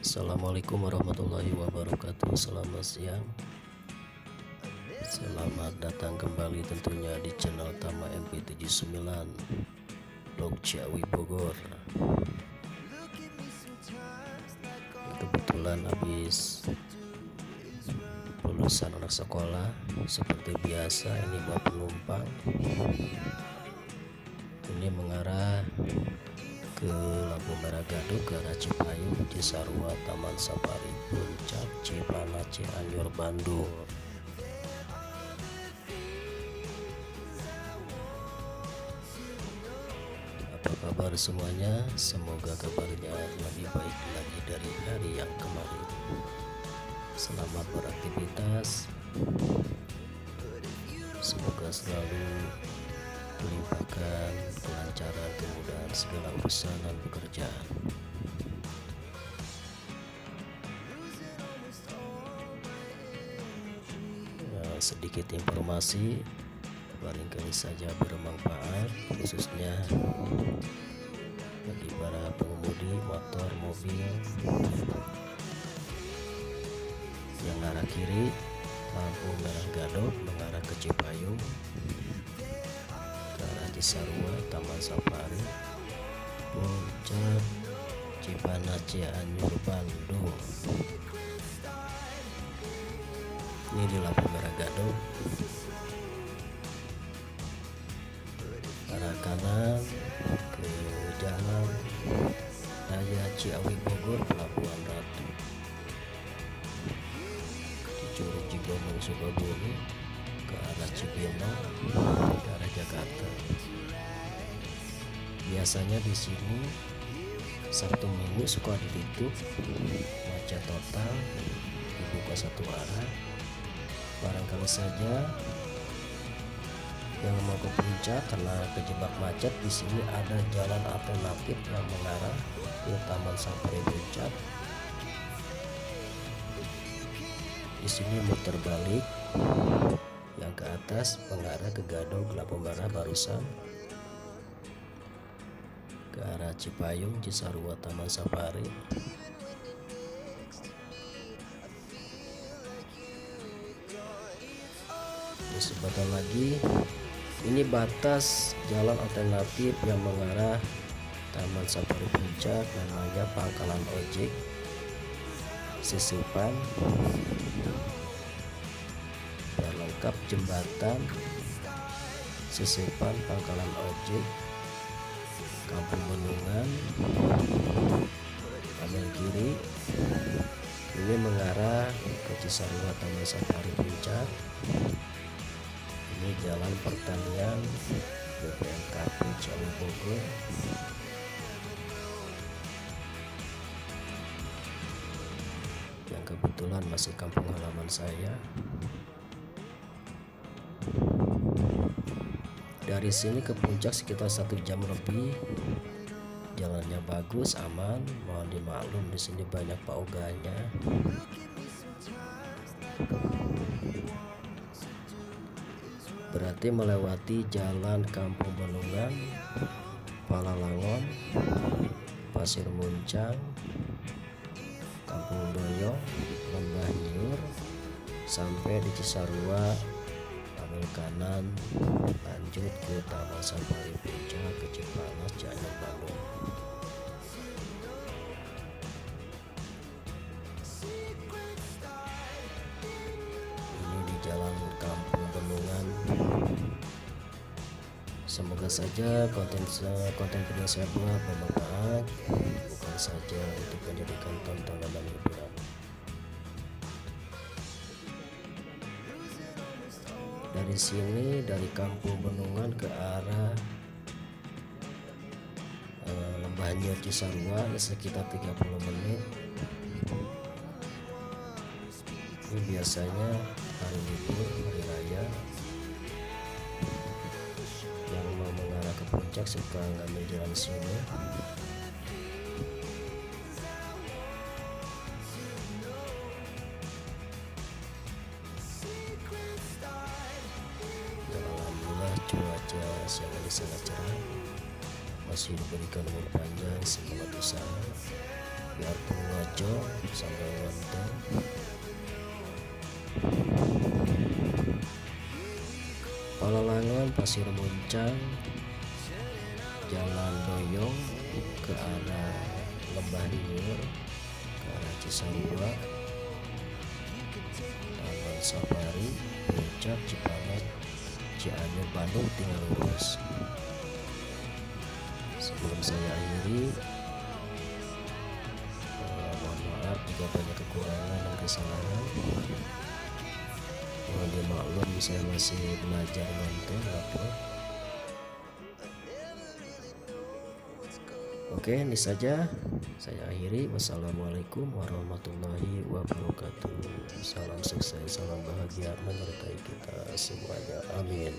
Assalamualaikum warahmatullahi wabarakatuh. Selamat siang. Selamat datang kembali tentunya di channel Tama MP79 Blog Ciawi Bogor. Kebetulan habis lulusan anak sekolah, seperti biasa ini buat penumpang. Ini mengarah ke lampu merah Gadok, ke arah Cipayung, Cisarua, Taman Safari, Puncak, Cipanas, Cianjur, Bandung. Apa kabar semuanya? Semoga kabarnya lebih baik lagi dari hari yang kemarin. Selamat beraktivitas. Semoga selalu melimpahkan kelancaran, kemudahan segala urusan dan pekerjaan. Sedikit informasi barangkali saja bermanfaat, khususnya bagi para pengemudi motor, mobil yang arah kiri lampu merah Gadok mengarah ke Cipayung, ke arah Cisarua, Taman Safari, Puncak, Cipanas, Cianjur, Bandung. Ini di lampu merah Gadok. Arah kanan ke jalan raya Ciawi Bogor, Pelabuhan Ratu, di Curug Cigonong Sukabumi, ke arah Cibinong, ke arah Jakarta. Biasanya di sini Sabtu Minggu suka ditutup, macet total, dibuka satu arah. Barangkali saja yang mau ke puncak karena kejebak macet, di sini ada jalan alternatif yang mengarah ke Taman Safari Puncak. Di sini muter balik, yang ke atas mengarah ke Gadok, lampu merah barusan, ke arah Cipayung, Cisarua, Taman Safari. Sebentar lagi ini batas jalan alternatif yang mengarah Taman Safari Puncak, namanya Pangkalan Ojek Sisipan. Dan lengkap jembatan Sisipan Pangkalan Ojek, Kampung Bendungan, ambil kiri ini mengarah ke Cisarua, Taman Safari Puncak. Ini jalan pertanian BPNKP Ciawi Bogor. Yang kebetulan masih kampung halaman saya. Dari sini ke puncak sekitar 1 jam lebih. Jalannya bagus, aman. Mohon dimaklum di sini banyak pauganya. Berarti melewati jalan Kampung Bendungan, Palalangon, Pasir Muncang, Kampung Doyong, Lembah Nyur, sampai di Cisarua, ambil kanan, lanjut ke Taman Safari Puncak, ke Cipanas, Cianjur, Bandung. Ini di jalan Kampung Bendungan. Semoga saja konten video saya buat bermanfaat, bukan saja untuk menjadikan tontonan dan hiburan. Dari sini, dari Kampung Bendungan ke arah Lembah Nyur Cisarua sekitar 30 menit. Ini biasanya hari libur, hari raya, yang mau mengarah ke puncak suka ngambil jalan sini. Dan alhamdulillah cuaca siang ini sangat cerah, masih diberikan umur panjang, semangat usaha. biarpun ngojo sambil ngonten. Palalangan pasir muncang, jalan doyong ke arah Lembah Hilir, ke arah Cisarua, Taman Safari, Puncak, Cipanas, Cianjur, Bandung tinggal lurus. Sebelum saya akhiri, mohon maaf jika banyak kekurangan dan kesalahan. Mohon dimaklum, saya masih belajar ngonten upload. Oke, ini saja saya akhiri. Wassalamualaikum warahmatullahi wabarakatuh. Salam sukses, salam bahagia menyertai kita semuanya. Amin.